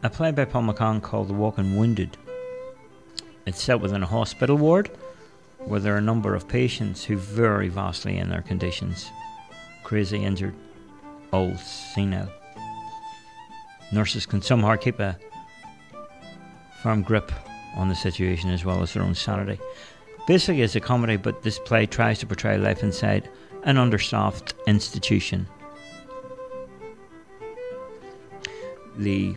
a play by Paul McCann called Walking Wounded. It's set within a hospital ward where there are a number of patients who vary vastly in their conditions. Crazy, injured, old, senile. Nurses can somehow keep a firm grip on the situation as well as their own sanity. Basically it's a comedy, but this play tries to portray life inside an understaffed institution. The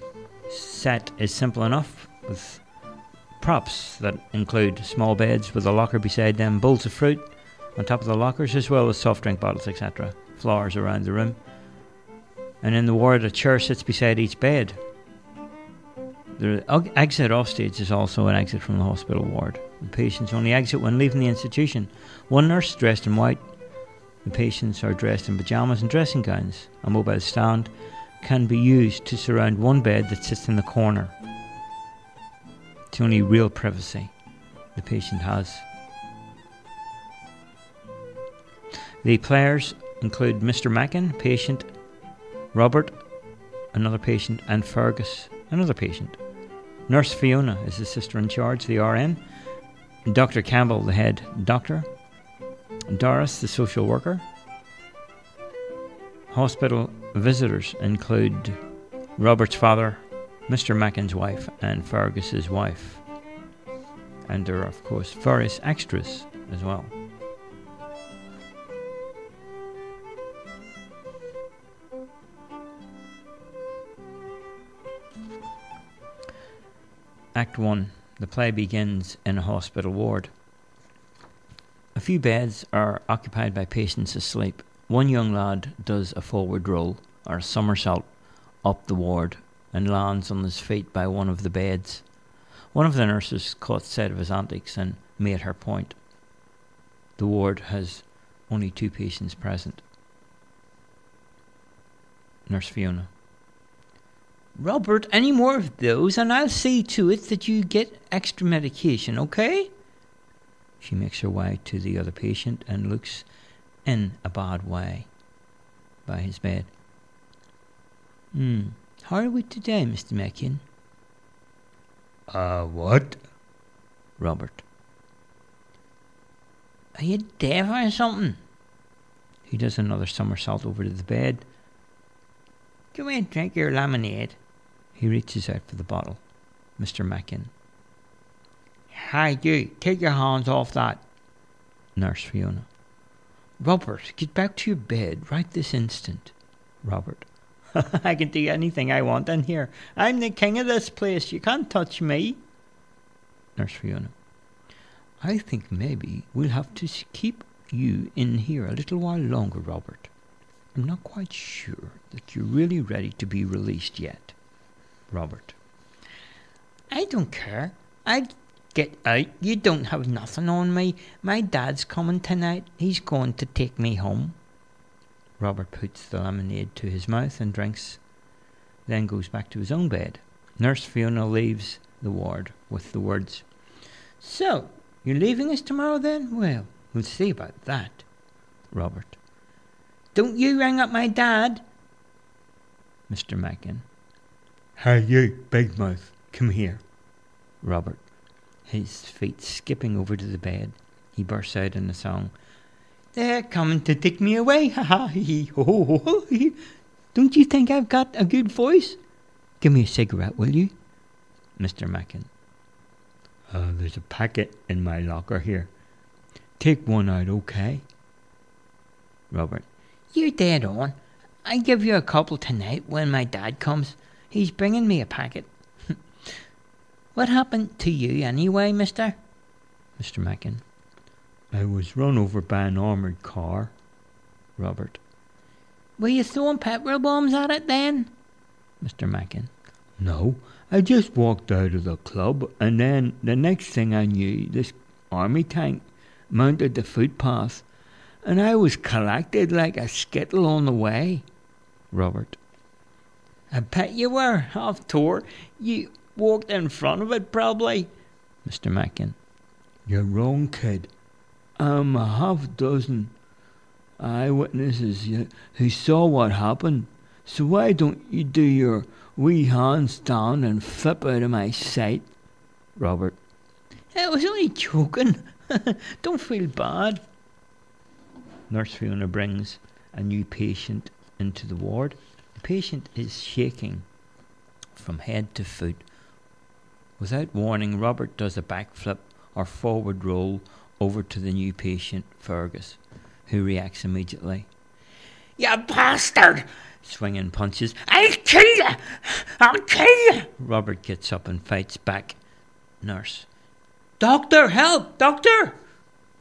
set is simple enough, with props that include small beds with a locker beside them, bowls of fruit on top of the lockers, as well as soft drink bottles, etc. Flowers around the room. And in the ward, a chair sits beside each bed. The exit off stage is also an exit from the hospital ward. The patients only exit when leaving the institution. One nurse dressed in white. The patients are dressed in pyjamas and dressing gowns. A mobile stand can be used to surround one bed that sits in the corner. It's the only real privacy the patient has. The players include Mr. McCann, patient, Robert, another patient, and Fergus, another patient. Nurse Fiona is the sister in charge, the RN. Dr. Campbell, the head doctor. Doris, the social worker. Hospital visitors include Robert's father, Mr. McCann's wife, and Fergus's wife. And there are, of course, various extras as well. Act 1. The play begins in a hospital ward. A few beds are occupied by patients asleep. One young lad does a forward roll, or a somersault, up the ward and lands on his feet by one of the beds. One of the nurses caught sight of his antics and made her point. The ward has only 2 patients present. Nurse Fiona. Robert, any more of those and I'll see to it that you get extra medication, okay? She makes her way to the other patient and looks in a bad way by his bed. How are we today, Mr. McCann? What? Robert. Are you deaf or something? He does another somersault over to the bed. Come in, drink your lemonade. He reaches out for the bottle. Mr. McCann. Hi, you. Take your hands off that. Nurse Fiona. Robert, get back to your bed right this instant. Robert. I can do anything I want in here. I'm the king of this place. You can't touch me. Nurse Fiona. I think maybe we'll have to keep you in here a little while longer, Robert. I'm not quite sure that you're really ready to be released yet. Robert. I don't care. I'd get out. You don't have nothing on me. My dad's coming tonight. He's going to take me home. Robert puts the lemonade to his mouth and drinks, then goes back to his own bed. Nurse Fiona leaves the ward with the words, So, you're leaving us tomorrow then? Well, we'll see about that. Robert. Don't you ring up my dad. Mr. McCann. Hey, you, big mouth, come here. Robert, his feet skipping over to the bed, he bursts out in a song. They're coming to take me away, ha ha hee ho ho ho hee. Don't you think I've got a good voice? Give me a cigarette, will you? Mr. McCann. There's a packet in my locker here. Take one out, okay? Robert. You're dead on. I'll give you a couple tonight when my dad comes. He's bringing me a packet. What happened to you anyway, mister? Mr. McCann. I was run over by an armoured car. Robert. Were you throwing petrol bombs at it then? Mr. McCann. No, I just walked out of the club and then the next thing I knew, this army tank mounted the footpath and I was collected like a skittle on the way. Robert. I bet you were half tore. You walked in front of it probably. Mr. McCann. You're wrong, kid. A half dozen eyewitnesses who saw what happened. So why don't you do your wee hands down and flip out of my sight. Robert. I was only joking. Don't feel bad. Nurse Fiona brings a new patient into the ward. The patient is shaking from head to foot. Without warning, Robert does a backflip or forward roll over to the new patient, Fergus, who reacts immediately. You bastard! Swinging punches. I'll kill you! I'll kill you! Robert gets up and fights back. Nurse. Doctor, help! Doctor!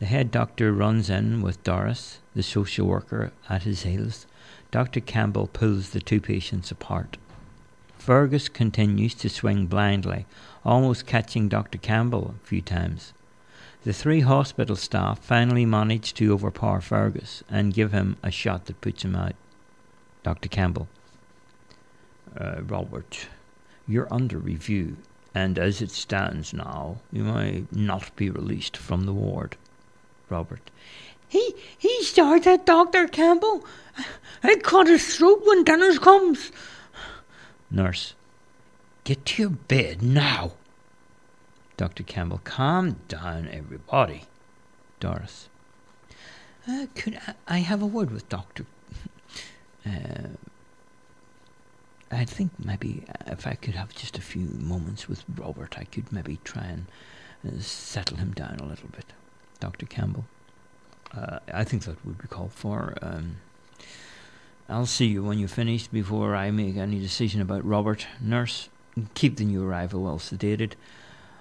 The head doctor runs in with Doris, the social worker, at his heels. Dr. Campbell pulls the two patients apart. Fergus continues to swing blindly, almost catching Dr. Campbell a few times. The three hospital staff finally manage to overpower Fergus and give him a shot that puts him out. Dr. Campbell. Robert, you're under review, and as it stands now, you may not be released from the ward. Robert. He started, Dr. Campbell. I cut his throat when dinner comes. Nurse. Get to your bed now. Dr. Campbell. Calm down, everybody. Doris. Could I have a word with Doctor? I think maybe if I could have just a few moments with Robert, I could maybe try and settle him down a little bit. Dr. Campbell. I think that would be called for. I'll see you when you're finished before I make any decision about Robert. Nurse, keep the new arrival well sedated.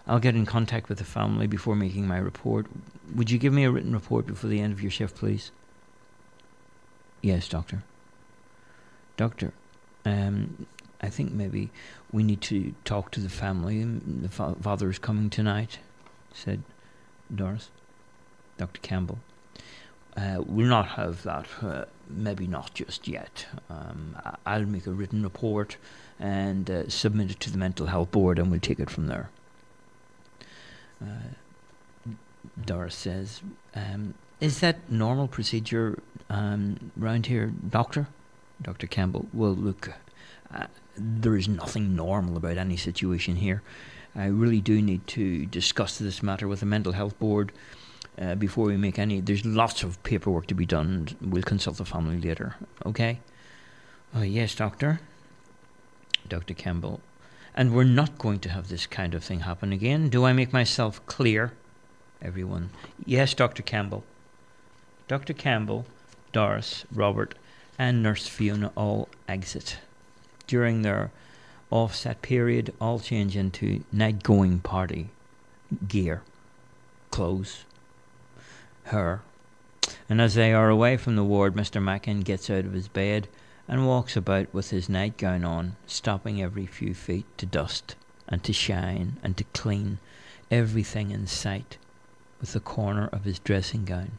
I'll get in contact with the family before making my report. Would you give me a written report before the end of your shift, please? Yes, Doctor. Doctor, I think maybe we need to talk to the family. The father is coming tonight, said Doris. Dr. Campbell. We'll not have that. Maybe not just yet. I'll make a written report and submit it to the mental health board, and we'll take it from there. Doris says, is that normal procedure round here, Doctor? Dr. Campbell. Well, look, there is nothing normal about any situation here. I really do need to discuss this matter with the mental health board before we make any. There's lots of paperwork to be done. We'll consult the family later. Okay? Yes, Doctor. Dr. Campbell. And we're not going to have this kind of thing happen again. Do I make myself clear? Everyone. Yes, Dr. Campbell. Dr. Campbell, Doris, Robert, and Nurse Fiona all exit. During their offset period, all change into night-going party gear, clothes, hair. And as they are away from the ward, Mr. McCann gets out of his bed and walks about with his nightgown on, stopping every few feet to dust and to shine and to clean everything in sight with the corner of his dressing gown.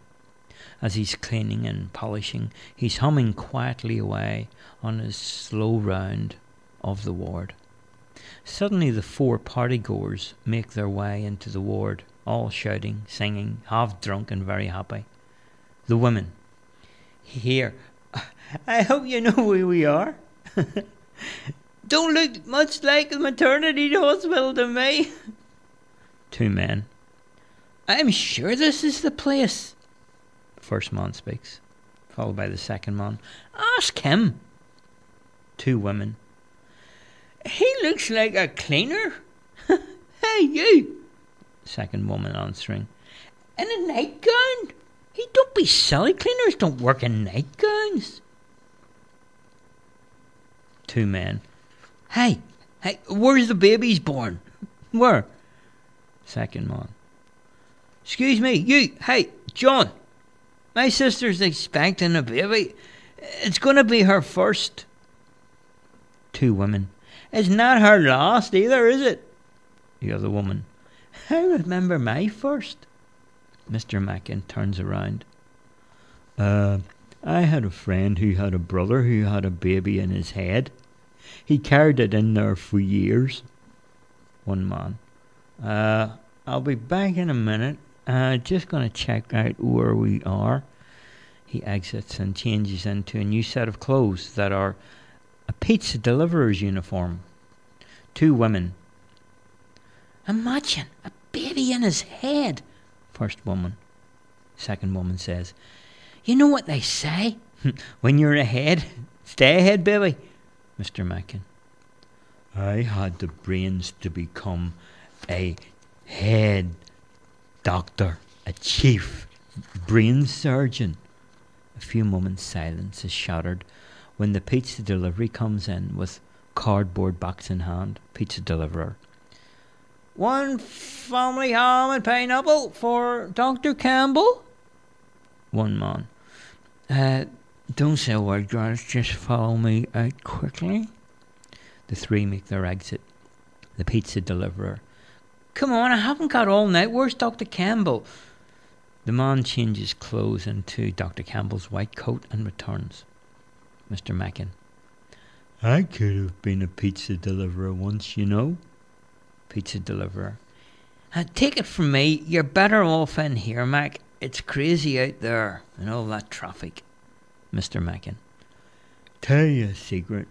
As he's cleaning and polishing, he's humming quietly away on his slow round of the ward. Suddenly the four partygoers make their way into the ward, all shouting, singing, half drunk and very happy. The women. Here, I hope you know who we are. Don't look much like a maternity hospital to me. Two men. I'm sure this is the place. First man speaks, followed by the second man. Ask him. Two women. He looks like a cleaner. Hey, you. Second woman answering. In a nightgown? Hey, don't be silly. Cleaners don't work in nightgowns. Two men. Hey, where's the baby's born? Where? Second man. Excuse me, you. Hey, John. My sister's expecting a baby. It's going to be her first. Two women. It's not her last either, is it? The other woman. I remember my first. Mr. Mackin turns around. I had a friend who had a brother who had a baby in his head. He carried it in there for years. One man. I'll be back in a minute. Just going to check out where we are. He exits and changes into a new set of clothes that are A pizza deliverer's uniform. 2 women. Imagine a baby in his head. First woman. Second woman says, you know what they say? When you're ahead, stay ahead, baby. Mr. Mackin. I had the brains to become a head doctor, a chief brain surgeon. A few moments' silence is shattered when the pizza delivery comes in with cardboard box in hand. Pizza deliverer. 1 family ham and pineapple for Dr. Campbell. One man. Don't say a word, girls. Just follow me out quickly. The 3 make their exit. The pizza deliverer. Come on, I haven't got all night. Where's Dr. Campbell? The man changes clothes into Dr. Campbell's white coat and returns. Mr. Mackin. I could have been a pizza deliverer once, you know. Pizza deliverer. Take it from me, you're better off in here, Mac. It's crazy out there and all that traffic. Mr. Mackin. Tell you a secret.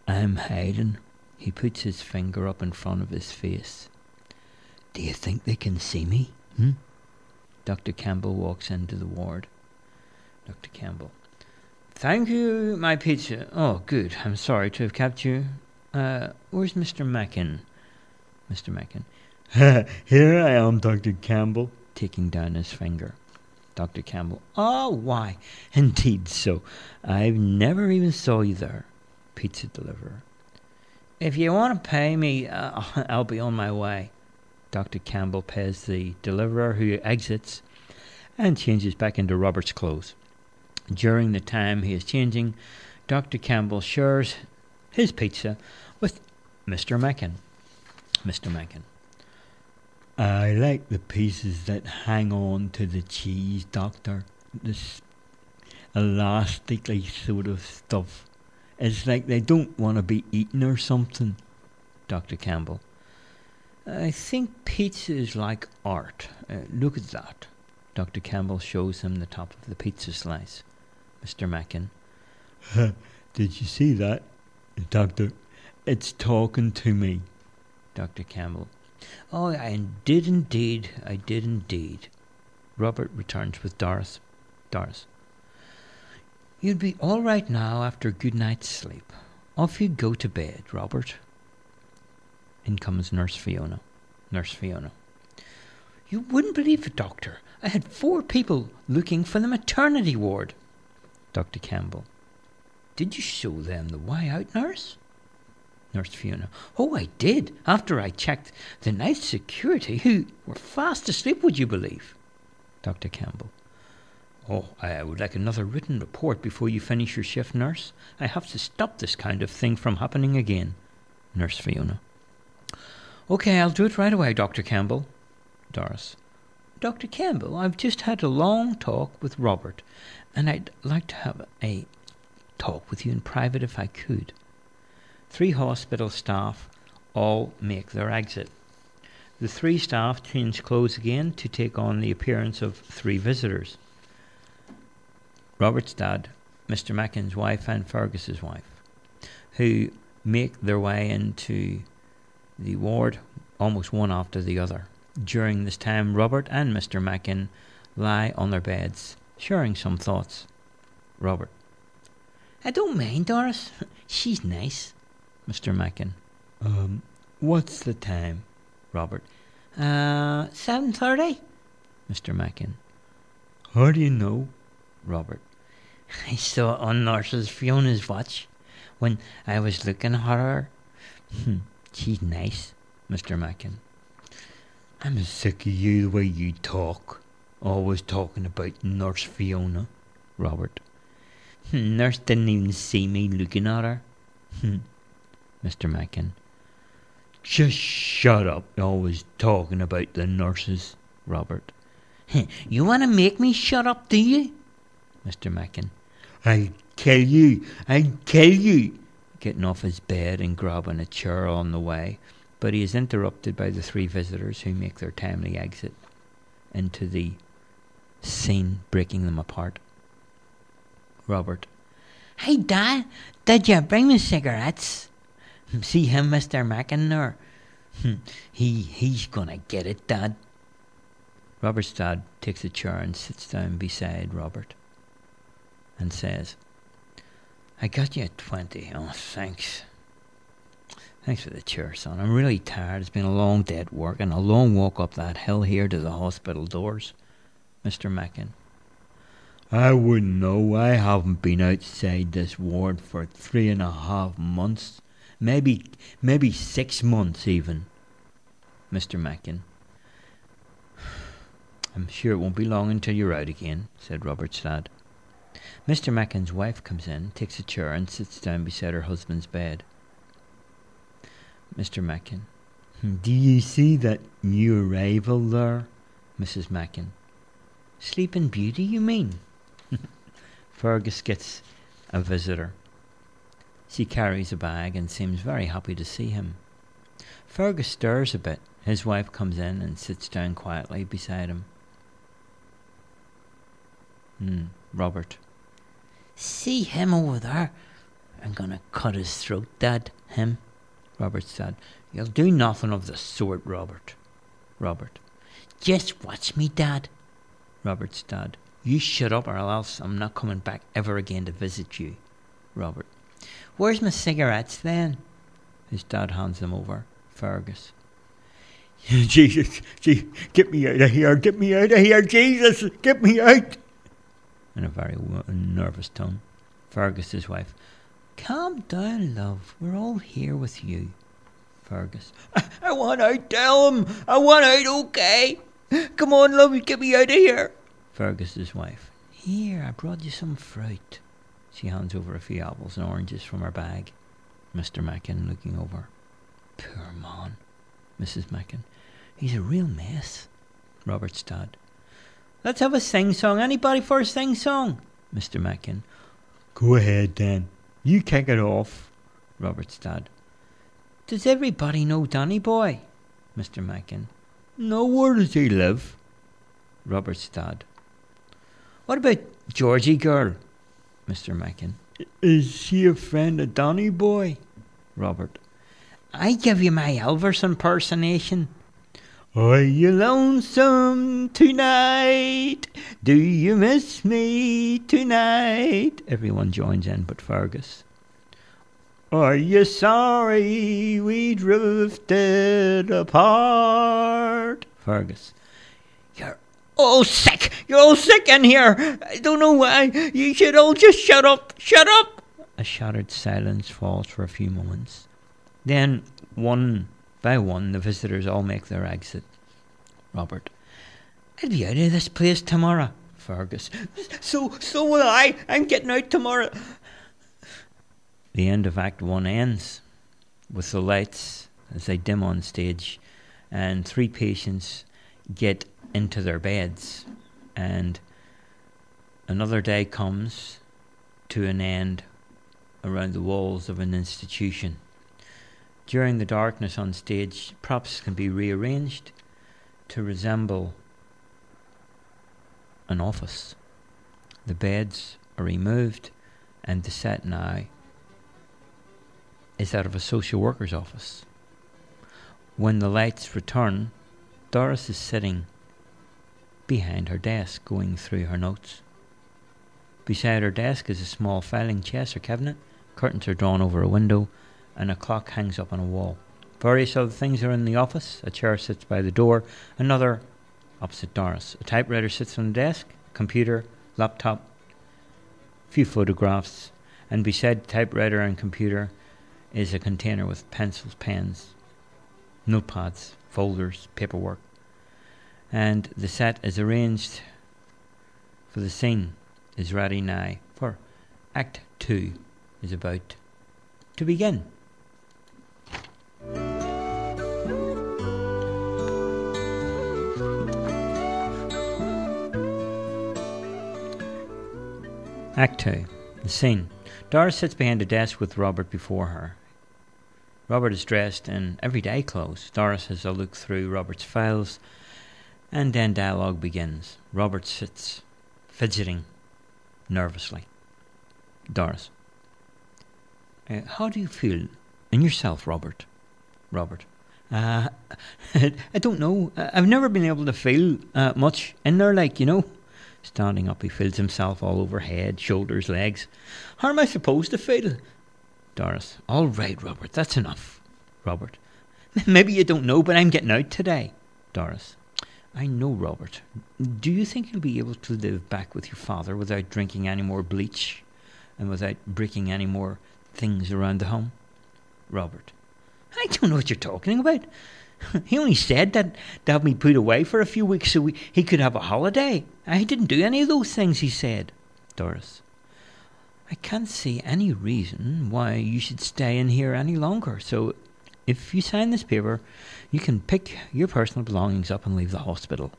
I'm hiding. He puts his finger up in front of his face. Do you think they can see me? Dr. Campbell walks into the ward. Dr. Campbell. Thank you, my pizza. Oh, good. I'm sorry to have kept you. Where's Mr. Mackin? Mr. Mackin. Here I am, Dr. Campbell. Taking down his finger. Dr. Campbell. Oh, why? Indeed so. I've never even saw you there. Pizza deliverer. If you want to pay me, I'll be on my way. Dr. Campbell pays the deliverer, who exits and changes back into Robert's clothes. During the time he is changing, Dr. Campbell shares his pizza with Mr. Mackin. Mr. Mackin. I like the pieces that hang on to the cheese, Doctor. This elastically sort of stuff. It's like they don't want to be eaten or something. Dr. Campbell. I think pizza is like art. Look at that. Dr. Campbell shows him the top of the pizza slice. Mr. Mackin. Did you see that, Doctor? It's talking to me. Dr. Campbell. Oh, I did indeed. I did indeed. Robert returns with Doris. Doris. You'll be all right now after a good night's sleep. Off you go to bed, Robert. In comes Nurse Fiona. Nurse Fiona. You wouldn't believe it, Doctor. I had 4 people looking for the maternity ward. Dr. Campbell. Did you show them the way out, Nurse? Nurse Fiona. Oh, I did. After I checked the night security, who were fast asleep, would you believe? Dr. Campbell. Oh, I would like another written report before you finish your shift, Nurse. I have to stop this kind of thing from happening again. Nurse Fiona. OK, I'll do it right away, Dr. Campbell. Doris. Dr. Campbell, I've just had a long talk with Robert, and I'd like to have a talk with you in private if I could. 3 hospital staff all make their exit. The 3 staff change clothes again to take on the appearance of 3 visitors. Robert's dad, Mr. Mackin's wife and Fergus's wife, who make their way into the ward almost one after the other. During this time, Robert and Mr. Mackin lie on their beds, sharing some thoughts. Robert. I don't mind, Doris. She's nice. Mr. Mackin. What's the time? Robert. 7:30. Mr. Mackin. How do you know? Robert. I saw it on Nurse Fiona's watch when I was looking at her. She's nice. Mr. Mackin. I'm sick of you, the way you talk. Always talking about Nurse Fiona. Robert. Nurse didn't even see me looking at her. Mr. Mackin. Just shut up. Always talking about the nurses. Robert. You want to make me shut up, do you? Mr. Mackin. I'll kill you. I'll kill you. Getting off his bed and grabbing a chair on the way, but he is interrupted by the 3 visitors who make their timely exit into the scene, breaking them apart. Robert. Hey, Dad, did you bring me cigarettes? See him, Mr. McCann, there? He's gonna get it, Dad. Robert's dad takes a chair and sits down beside Robert and says, I got you 20. Oh, thanks. Thanks for the chair, son. I'm really tired. It's been a long day at work and a long walk up that hill here to the hospital doors. Mr. McCann. I wouldn't know. I haven't been outside this ward for 3.5 months. Maybe 6 months even. Mr. McCann. I'm sure it won't be long until you're out again, said Robert's dad. Mr. Mackenn's wife comes in, takes a chair and sits down beside her husband's bed. Mr. Mackenn. Do you see that new arrival there? Mrs. Mackenn. Sleeping Beauty, you mean? Fergus gets a visitor. She carries a bag and seems very happy to see him. Fergus stirs a bit. His wife comes in and sits down quietly beside him. Robert. See him over there? I'm gonna cut his throat, Dad. Him. Robert's dad. You'll do nothing of the sort, Robert. Robert. Just watch me, Dad. Robert's dad. You shut up or else I'm not coming back ever again to visit you. Robert. Where's my cigarettes then? His dad hands them over. Fergus. Jesus, get me out of here, Jesus, get me out. In a very nervous tone. Fergus, his wife. Calm down, love. We're all here with you. Fergus. I want out, tell him. I want out, okay? Come on, love, get me out of here. Fergus, his wife. Here, I brought you some fruit. She hands over a few apples and oranges from her bag. Mr. Mackenn looking over. Poor man. Mrs. Mackenn. He's a real mess. Robert's dad. Let's have a sing-song. Anybody for a sing-song? Mr. Mackenn. Go ahead, Dan. You kick it off. Robert's dad. Does everybody know Danny Boy? Mr. Mackenn. No, where does he live? Robert's dad. What about Georgie Girl? Mr. Mackenn. Is she a friend of Danny Boy? Robert. I give you my Elvis impersonation. Are you lonesome tonight? Do you miss me tonight? Everyone joins in but Fergus. Are you sorry we drifted apart? Fergus. You're all sick in here. I don't know why. You should all just shut up. Shut up. A shattered silence falls for a few moments. Then, one by one, the visitors all make their exit. Robert. I'll be out of this place tomorrow. Fergus. So will I. I'm getting out tomorrow. The end of Act 1 ends with the lights as they dim on stage and 3 patients get into their beds, and another day comes to an end around the walls of an institution. During the darkness on stage, props can be rearranged to resemble an office. The beds are removed and the set now is out of a social worker's office. When the lights return, Doris is sitting behind her desk going through her notes. Beside her desk is a small filing chest or cabinet. Curtains are drawn over a window and a clock hangs up on a wall. Various other things are in the office. A chair sits by the door, another opposite Doris. A typewriter sits on the desk, computer, laptop, few photographs, and beside the typewriter and computer is a container with pencils, pens, notepads, folders, paperwork. And the set is arranged for the scene is ready now for Act 2 is about to begin. Act 2. The scene. Doris sits behind a desk with Robert before her. Robert is dressed in everyday clothes. Doris has a look through Robert's files, and then dialogue begins. Robert sits, fidgeting nervously. Doris. How do you feel in yourself, Robert? Robert. I don't know. I've never been able to feel much in there, like, you know. Standing up, he feels himself all over head, shoulders, legs. How am I supposed to feel? Doris. All right, Robert, that's enough. Robert. Maybe you don't know, but I'm getting out today. Doris. I know, Robert. Do you think you'll be able to live back with your father without drinking any more bleach and without breaking any more things around the home? Robert. I don't know what you're talking about. He only said that to have me put away for a few weeks so he could have a holiday. I didn't do any of those things he said. Doris. I can't see any reason why you should stay in here any longer. So if you sign this paper, you can pick your personal belongings up and leave the hospital.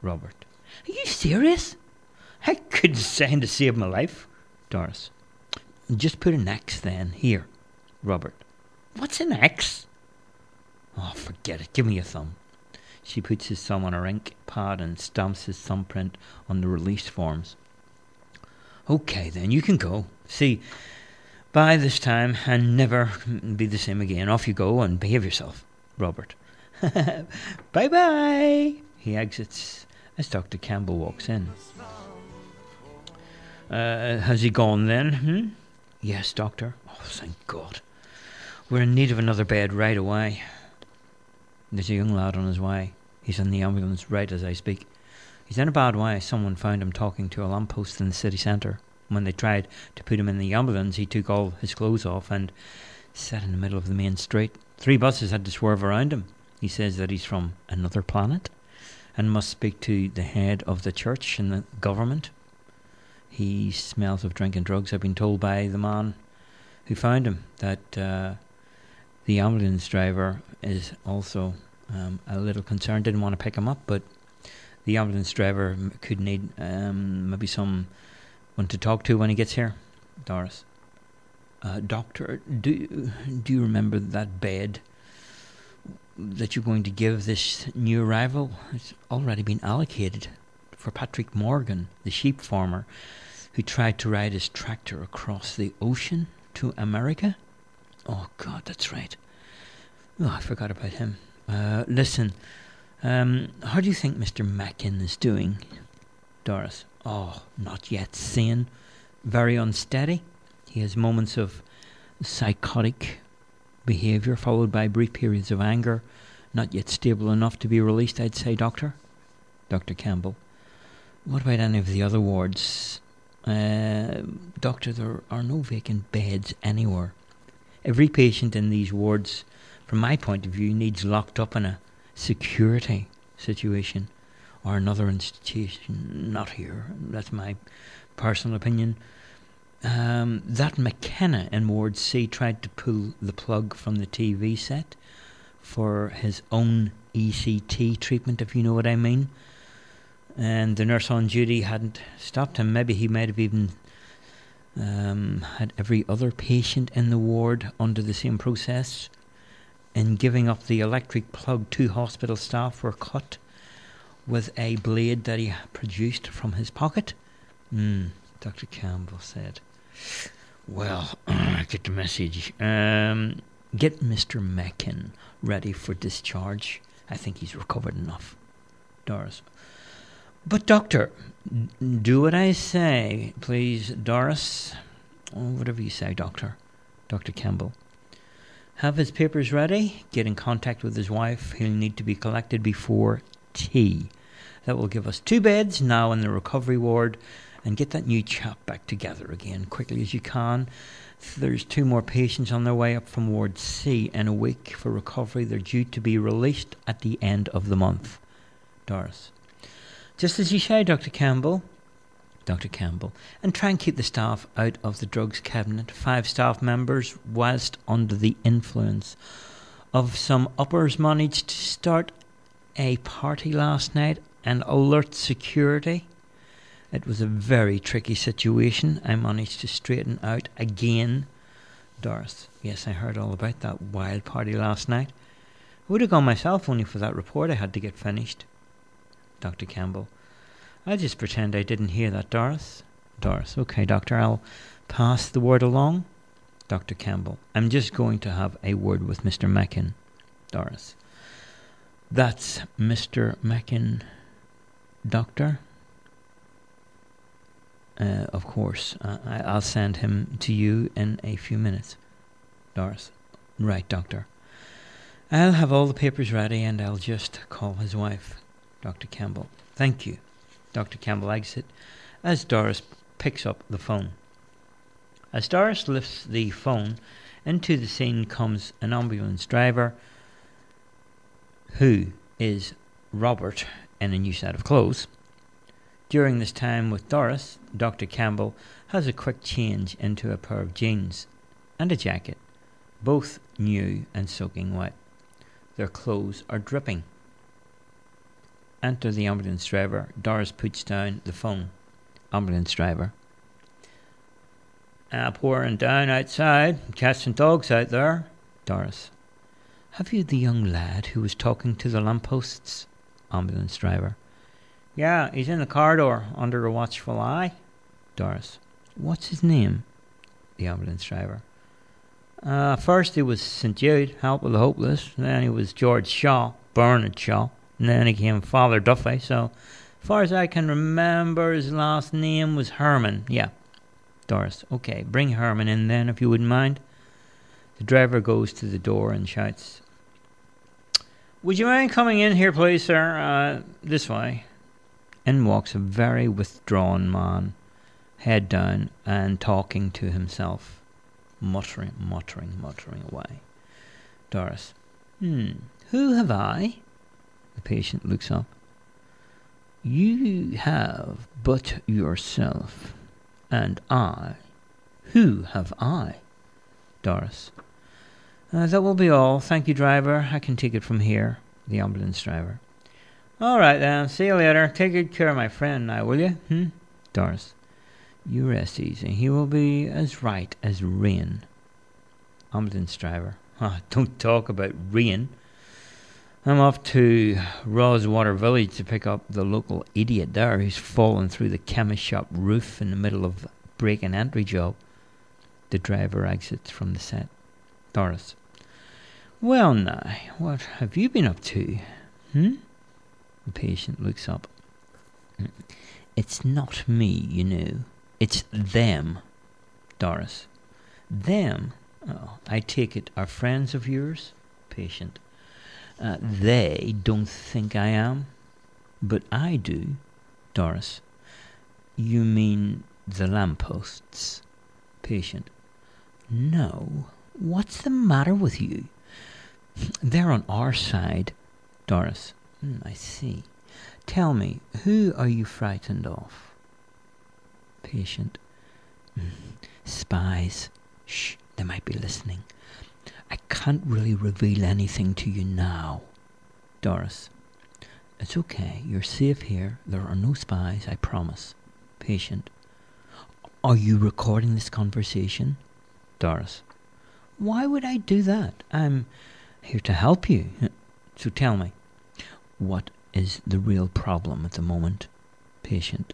Robert. Are you serious? I couldn't sign to save my life. Doris. Just put an X then, here. Robert. What's an X? Oh, forget it. Give me a thumb. She puts his thumb on her ink pad and stamps his thumbprint on the release forms. Okay, then, you can go. See, by this time, and never be the same again. Off you go and behave yourself. Robert. Bye-bye. He exits as Dr. Campbell walks in. Has he gone then? Yes, Doctor. Oh, thank God. We're in need of another bed right away. There's a young lad on his way. He's in the ambulance right as I speak. He's in a bad way. Someone found him talking to a lamppost in the city centre. When they tried to put him in the ambulance, he took all his clothes off and sat in the middle of the main street. 3 buses had to swerve around him. He says that he's from another planet and must speak to the head of the church and the government. He smells of drink and drugs. I've been told by the man who found him that the ambulance driver is also a little concerned. Didn't want to pick him up, but the ambulance driver could need maybe someone to talk to when he gets here. Doris. Doctor, do you remember that bed that you're going to give this new arrival? It's already been allocated for Patrick Morgan, the sheep farmer who tried to ride his tractor across the ocean to America. Oh, God, that's right. Oh, I forgot about him. Listen, how do you think Mr. McCann is doing? Doris. Oh, not yet sane. Very unsteady. He has moments of psychotic behaviour followed by brief periods of anger. Not yet stable enough to be released, I'd say, Doctor. Dr. Campbell. What about any of the other wards? Doctor, there are no vacant beds anywhere. Every patient in these wards, from my point of view, needs locked up in a security situation or another institution. Not here. That's my personal opinion. That McKenna in Ward C tried to pull the plug from the TV set for his own ECT treatment, if you know what I mean. And the nurse on duty hadn't stopped him. Maybe he might have even had every other patient in the ward under the same process. In giving up the electric plug, 2 hospital staff were cut with a blade that he produced from his pocket. Dr. Campbell said. Well, I get the message. Get Mr. McCann ready for discharge. I think he's recovered enough. Doris. But doctor, do what I say, please, Doris. Oh, whatever you say, doctor. Dr. Campbell. Have his papers ready. Get in contact with his wife. He'll need to be collected before tea. That will give us 2 beds now in the recovery ward, and get that new chap back together again quickly as you can. There's 2 more patients on their way up from Ward C in a week for recovery. They're due to be released at the end of the month. Doris. Just as you say, Dr. Campbell. Dr. Campbell. And try and keep the staff out of the drugs cabinet. 5 staff members, whilst under the influence of some uppers, managed to start a party last night and alert security. It was a very tricky situation. I managed to straighten out again. Doris. Yes, I heard all about that wild party last night. I would have gone myself only for that report I had to get finished. Dr. Campbell. I'll just pretend I didn't hear that, Doris. Doris. Okay, doctor, I'll pass the word along. Dr. Campbell. I'm just going to have a word with Mr. McCann. Doris. That's Mr. McCann, doctor? Of course. I'll send him to you in a few minutes. Doris. Right, doctor. I'll have all the papers ready and I'll just call his wife. Dr. Campbell. Thank you. Dr. Campbell exit as Doris picks up the phone. As Doris lifts the phone, into the scene comes an ambulance driver who is Robert in a new set of clothes. During this time with Doris, Dr. Campbell has a quick change into a pair of jeans and a jacket, both new and soaking wet. Their clothes are dripping. Enter the ambulance driver. Doris puts down the phone. Ambulance driver. Pouring down outside. Cats and dogs out there. Doris. Have you the young lad who was talking to the lampposts? Ambulance driver. Yeah, he's in the corridor under a watchful eye. Doris. What's his name? The ambulance driver. First he was St. Jude, Help of the Hopeless. Then he was George Shaw, Bernard Shaw. And then he came Father Duffy. So, as far as I can remember, his last name was Herman. Yeah. Doris. Okay, bring Herman in then, if you wouldn't mind. The driver goes to the door and shouts, would you mind coming in here, please, sir? This way. In walks a very withdrawn man, head down and talking to himself, muttering away. Doris. Who have I? The patient looks up. You have but yourself, and I. Who have I? Doris. That will be all. Thank you, driver. I can take it from here. The ambulance driver. All right, then. See you later. Take good care of my friend now, will you? Doris. You rest easy. He will be as right as rain. Ambulance driver. Don't talk about rain. I'm off to Rosewater Village to pick up the local idiot there who's fallen through the chemist shop roof in the middle of a break and entry job. The driver exits from the set. Doris. Well now, what have you been up to? The patient looks up. It's not me, you know. It's them. Doris. Them? Oh, I take it are friends of yours? Patient. They don't think I am, but I do. Doris. You mean the lampposts? Patient. No. What's the matter with you? They're on our side. Doris. I see. Tell me, who are you frightened of? Patient. Spies. Shh, they might be listening. I can't really reveal anything to you now. Doris. It's okay. You're safe here. There are no spies, I promise. Patient. Are you recording this conversation? Doris. Why would I do that? I'm here to help you. So tell me, what is the real problem at the moment? Patient.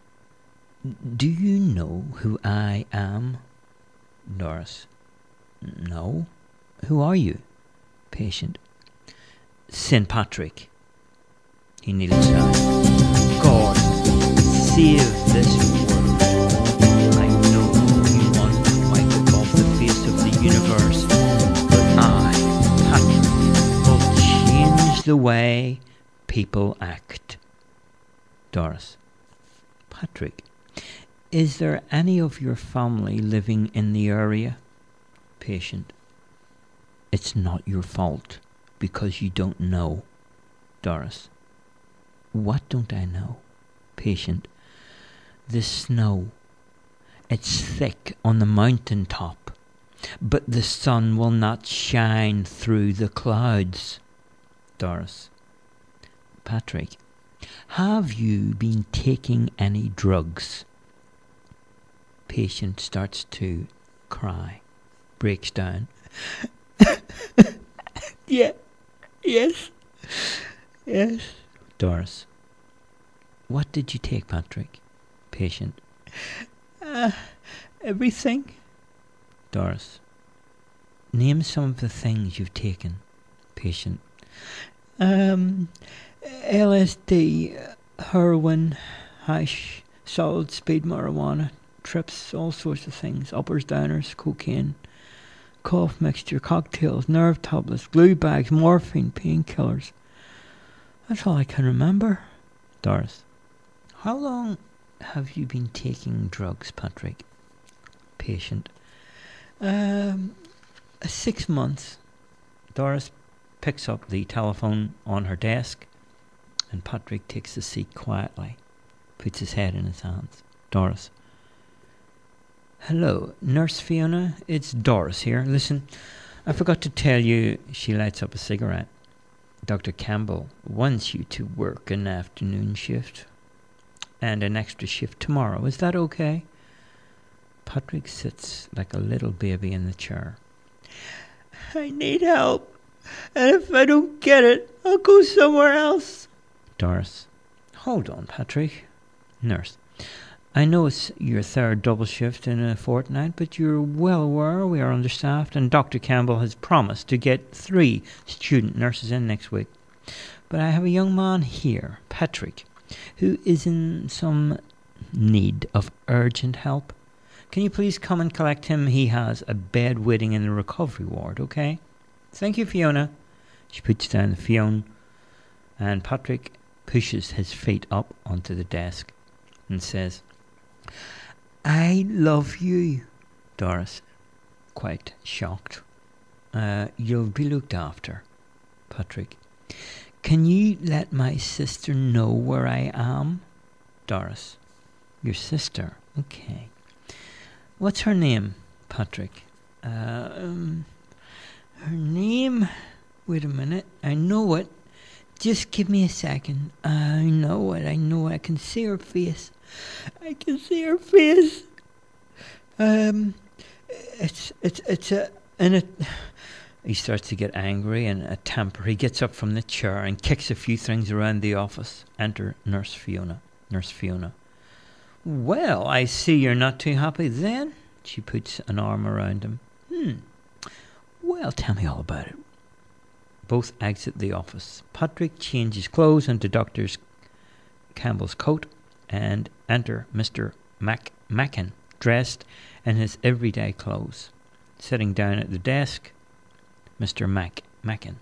Do you know who I am? Doris. No. Who are you? Patient. St. Patrick. He nearly died. God, save this world. I know you want to wipe off the face of the universe, but I, Patrick, will change the way people act. Doris. Patrick, is there any of your family living in the area? Patient. It's not your fault, because you don't know. Doris. What don't I know? Patient. The snow. It's thick on the mountain top, but the sun will not shine through the clouds. Doris. Patrick. Have you been taking any drugs? Patient starts to cry, breaks down. Yeah. Yes. Doris. What did you take, Patrick? Patient. Everything. Doris. Name some of the things you've taken. Patient. LSD, heroin, hash, solid speed marijuana, trips, all sorts of things. Uppers, downers, cocaine, cough mixture, cocktails, nerve tablets, glue bags, morphine, painkillers. That's all I can remember. Doris. How long have you been taking drugs, Patrick? Patient. 6 months. Doris picks up the telephone on her desk, and Patrick takes the seat quietly, puts his head in his hands. Doris. Hello, Nurse Fiona, it's Doris here. Listen, I forgot to tell you. She lights up a cigarette. Dr. Campbell wants you to work an afternoon shift and an extra shift tomorrow. Is that okay? Patrick sits like a little baby in the chair. I need help, and if I don't get it, I'll go somewhere else. Doris. Hold on, Patrick. Nurse. I know it's your third double shift in a fortnight, but you're well aware we are understaffed, and Dr. Campbell has promised to get 3 student nurses in next week. But I have a young man here, Patrick, who is in some need of urgent help. Can you please come and collect him? He has a bed waiting in the recovery ward, okay? Thank you, Fiona. She puts down the phone, and Patrick pushes his feet up onto the desk and says, I love you. Doris, quite shocked. You'll be looked after. Patrick, can you let my sister know where I am? Doris, your sister, okay. What's her name, Patrick? Her name? Wait a minute, I know it. Just give me a second. I know it. I can see her face. I can see her face. He starts to get angry and a temper. He gets up from the chair and kicks a few things around the office. Enter Nurse Fiona. Nurse Fiona. Well, I see you're not too happy then. She puts an arm around him. Well, tell me all about it. Both exit the office. Patrick changes clothes into Dr. Campbell's coat and enter Mr. McCann, dressed in his everyday clothes. Sitting down at the desk, Mr. McCann.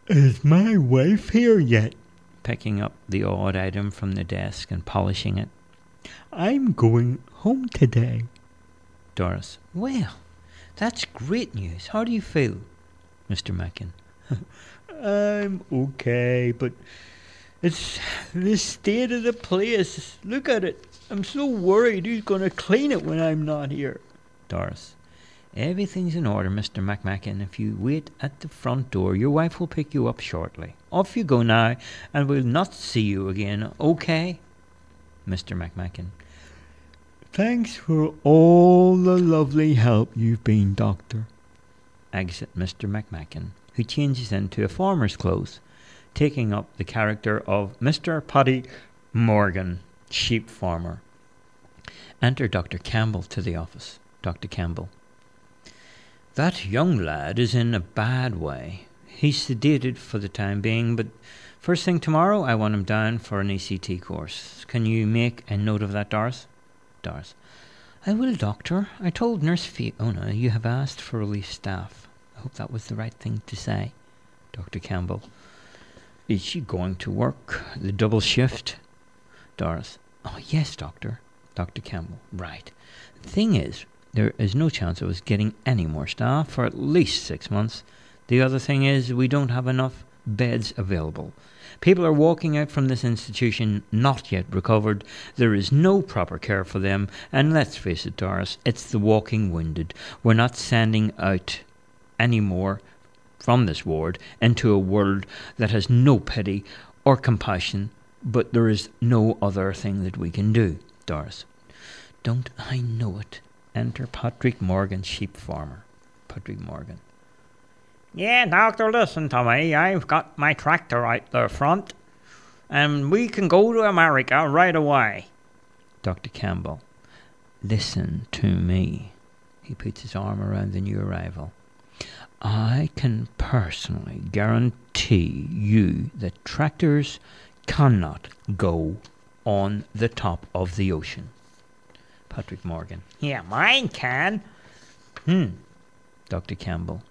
Is my wife here yet? Picking up the odd item from the desk and polishing it. I'm going home today. Doris. Well, that's great news. How do you feel? Mr. McCann. I'm okay, but it's the state of the place. Look at it. I'm so worried who's going to clean it when I'm not here. Doris. Everything's in order, Mr. McMacken. If you wait at the front door, your wife will pick you up shortly. Off you go now, and we'll not see you again, okay? Mr. McMacken. Thanks for all the lovely help you've been, Doctor. Exit Mr. McMacken, who changes into a farmer's clothes, taking up the character of Mr. Paddy Morgan, sheep farmer. Enter Dr. Campbell to the office. Dr. Campbell. That young lad is in a bad way. He's sedated for the time being, but first thing tomorrow I want him down for an ECT course. Can you make a note of that, Doris? Doris. I will, Doctor. I told Nurse Fiona you have asked for relief staff. I hope that was the right thing to say. Dr. Campbell. Is she going to work the double shift? Doris. Oh, yes, Doctor. Dr. Campbell. Right. The thing is, there is no chance of us getting any more staff for at least 6 months. The other thing is, we don't have enough beds available. People are walking out from this institution not yet recovered. There is no proper care for them. And let's face it, Doris, it's the walking wounded. We're not sending out any more from this ward into a world that has no pity or compassion. But there is no other thing that we can do, Doris. Don't I know it? Enter Patrick Morgan, sheep farmer. Patrick Morgan. Yeah, Doctor, listen to me. I've got my tractor out the front, and we can go to America right away. Dr. Campbell. Listen to me. He puts his arm around the new arrival. I can personally guarantee you that tractors cannot go on the top of the ocean. Patrick Morgan. Yeah, mine can. Dr. Campbell.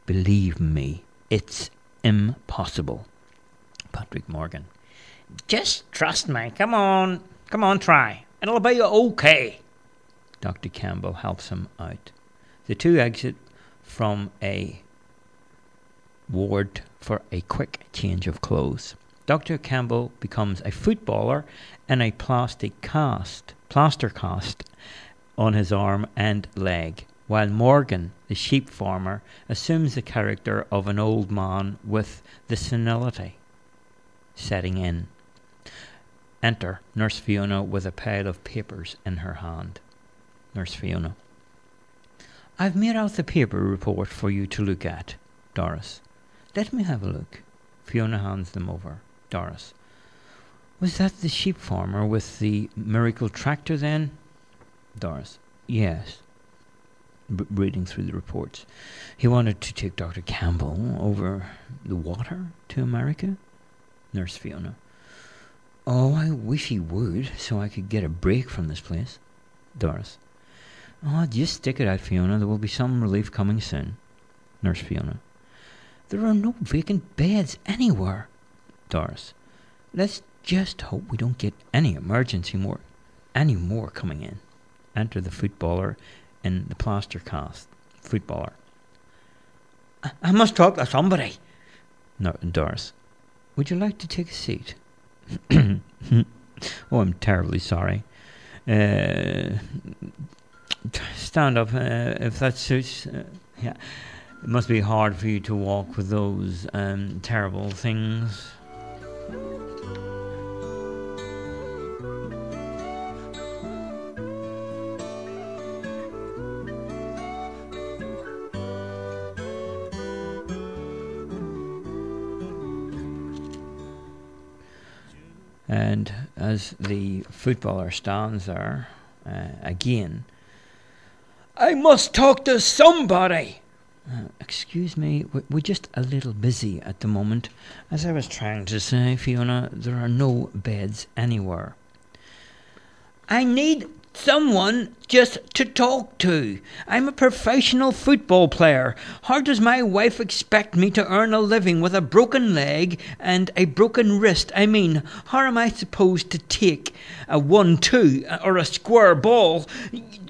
Believe me, it's impossible. Patrick Morgan. Just trust me. Come on, try. It'll be okay. Dr. Campbell helps him out. The two exit from a ward for a quick change of clothes. Dr. Campbell becomes a footballer in a plaster cast on his arm and leg, while Morgan, the sheep farmer, assumes the character of an old man with the senility setting in. Enter Nurse Fiona with a pile of papers in her hand. Nurse Fiona. I've made out the paper report for you to look at. Doris. Let me have a look. Fiona hands them over. Doris. Was that the sheep farmer with the miracle tractor then? Doris. Yes. Reading through the reports. He wanted to take Dr. Campbell over the water to America? Nurse Fiona. Oh, I wish he would, so I could get a break from this place. Doris. Oh, just stick it out, Fiona. There will be some relief coming soon. Nurse Fiona. There are no vacant beds anywhere. Doris. Let's just hope we don't get any more coming in. Enter the footballer in the plaster cast. Footballer. I must talk to somebody. No, Doris. Would you like to take a seat? Oh, I'm terribly sorry. Stand up if that suits. Yeah, it must be hard for you to walk with those terrible things. And as the footballer stands there, again, I must talk to somebody. Excuse me, we're just a little busy at the moment. As I was trying to say, Fiona, there are no beds anywhere. I need someone just to talk to. I'm a professional football player. How does my wife expect me to earn a living with a broken leg and a broken wrist? I mean, how am I supposed to take a 1-2 or a square ball?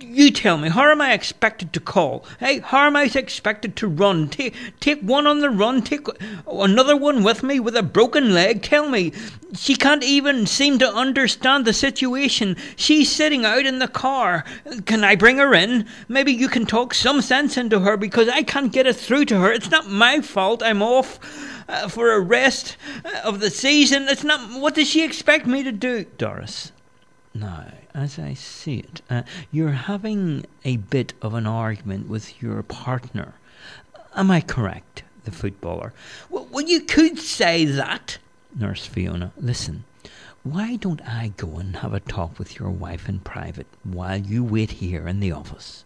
You tell me, how am I expected to call? Hey, how am I expected to run? Take one on the run, take another one with me with a broken leg? Tell me, she can't even seem to understand the situation. She's sitting out in the car. Can I bring her in? Maybe you can talk some sense into her because I can't get it through to her. It's not my fault. I'm off for a rest of the season. It's not. What does she expect me to do? Doris. Now, as I see it, you're having a bit of an argument with your partner. Am I correct? The footballer. Well, you could say that. Nurse Fiona. Listen, why don't I go and have a talk with your wife in private while you wait here in the office?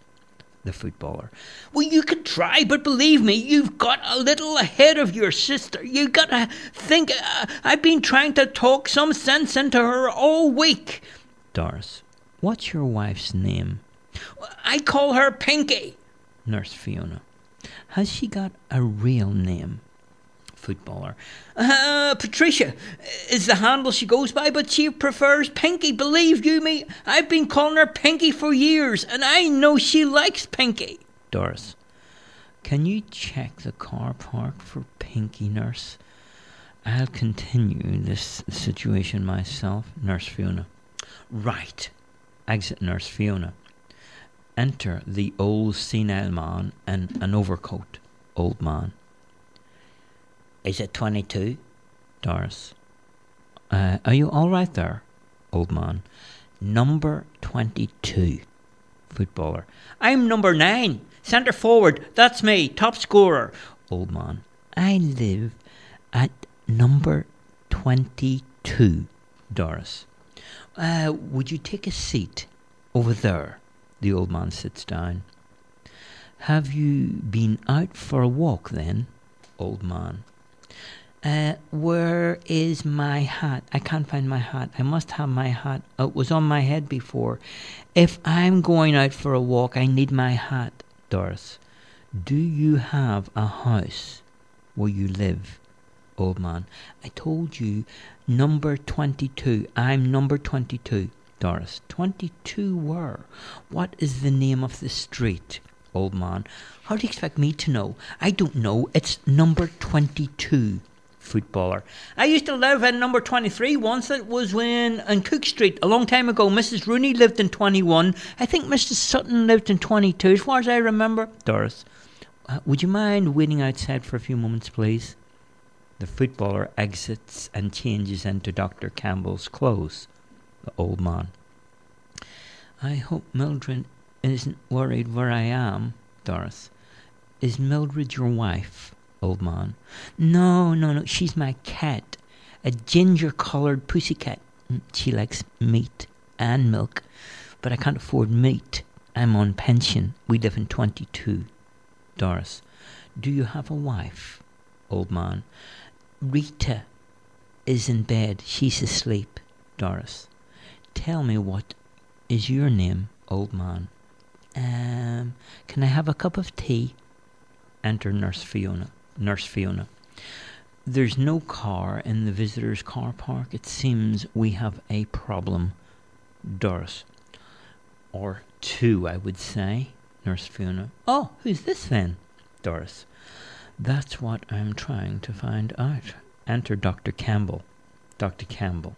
The footballer. Well, you could try, but believe me, you've got a little ahead of your sister. You got to think. I've been trying to talk some sense into her all week. Doris. What's your wife's name? I call her Pinky. Nurse Fiona. Has she got a real name? Footballer. Patricia is the handle she goes by, but she prefers Pinky. Believe you me, I've been calling her Pinky for years, and I know she likes Pinky. Doris. Can you check the car park for Pinky, nurse? I'll continue this situation myself. Nurse Fiona. Right. Exit Nurse Fiona. Enter the old senile man in an overcoat. Old man. Is it 22? Doris. Are you all right there? Old man. Number 22. Footballer. I'm number 9. Centre forward. That's me. Top scorer. Old man. I live at number 22. Doris. Would you take a seat over there? The old man sits down. Have you been out for a walk then? Old man. Where is my hat? I can't find my hat. I must have my hat. It was on my head before. If I'm going out for a walk, I need my hat. Doris. Do you have a house where you live? Old man. I told you, number 22. I'm number 22. Doris. 22 where? What is the name of the street? Old man. How do you expect me to know? I don't know. It's number 22. Footballer. I used to live in number 23 once. It was on Cook Street a long time ago. Mrs. Rooney lived in 21. I think Mrs. Sutton lived in 22 as far as I remember. Doris. Would you mind waiting outside for a few moments, please? The footballer exits and changes into Dr. Campbell's clothes. The old man. I hope Mildred isn't worried where I am. Doris. Is Mildred your wife? Old man. No. She's my cat. A ginger-coloured pussycat. She likes meat and milk. But I can't afford meat. I'm on pension. We live in 22. Doris. Do you have a wife? Old man. Rita is in bed. She's asleep. Doris. Tell me, what is your name? Old man. Can I have a cup of tea? Enter Nurse Fiona. Nurse Fiona. There's no car in the visitors' car park. It seems we have a problem. Doris. Or two, I would say. Nurse Fiona. Oh, who's this then? Doris. That's what I'm trying to find out. Enter Dr. Campbell. Dr. Campbell.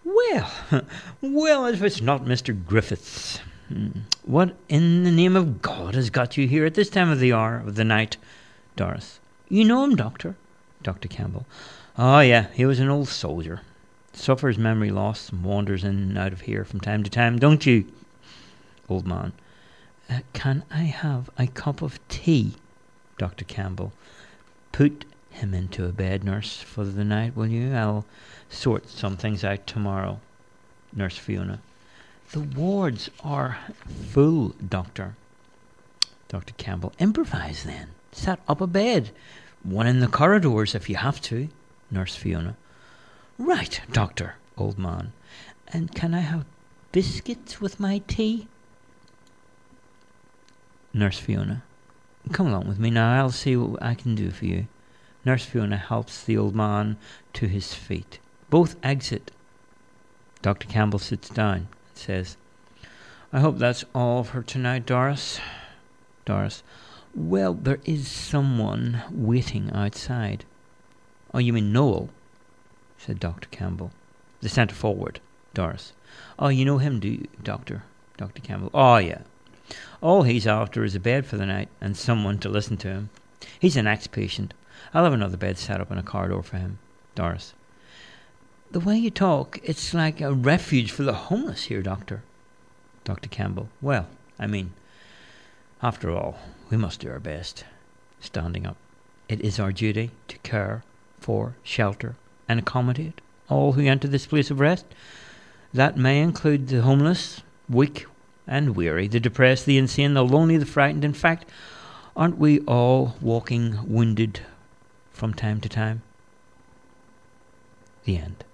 Well, if it's not Mr. Griffiths. What in the name of God has got you here at this time of the hour of the night? Doris. You know him, Doctor? Dr. Campbell. Oh, yeah, he was an old soldier. Suffers memory loss and wanders in and out of here from time to time, don't you? Old man. Can I have a cup of tea? Dr. Campbell. Put him into a bed, nurse, for the night, will you? I'll sort some things out tomorrow. Nurse Fiona. The wards are full, Doctor. Dr. Campbell. Improvise then. Set up a bed. One in the corridors if you have to. Nurse Fiona. Right, Doctor. Old man. And can I have biscuits with my tea? Nurse Fiona. Come along with me now. I'll see what I can do for you. Nurse Fiona helps the old man to his feet. Both exit. Dr. Campbell sits down and says, I hope that's all for tonight, Doris. Doris. Well, there is someone waiting outside. Oh, you mean Noel? Said Dr. Campbell. The centre forward. Doris. Oh, you know him, do you, Doctor? Dr. Campbell. Oh, yeah. All he's after is a bed for the night and someone to listen to him. He's an ex-patient. I'll have another bed set up in a corridor for him. Doris. The way you talk, it's like a refuge for the homeless here, Doctor. Dr. Campbell. Well, I mean, after all, we must do our best. Standing up. It is our duty to care for, shelter, and accommodate all who enter this place of rest. That may include the homeless, weak and weary, the depressed, the insane, the lonely, the frightened. In fact, aren't we all walking wounded from time to time? The end.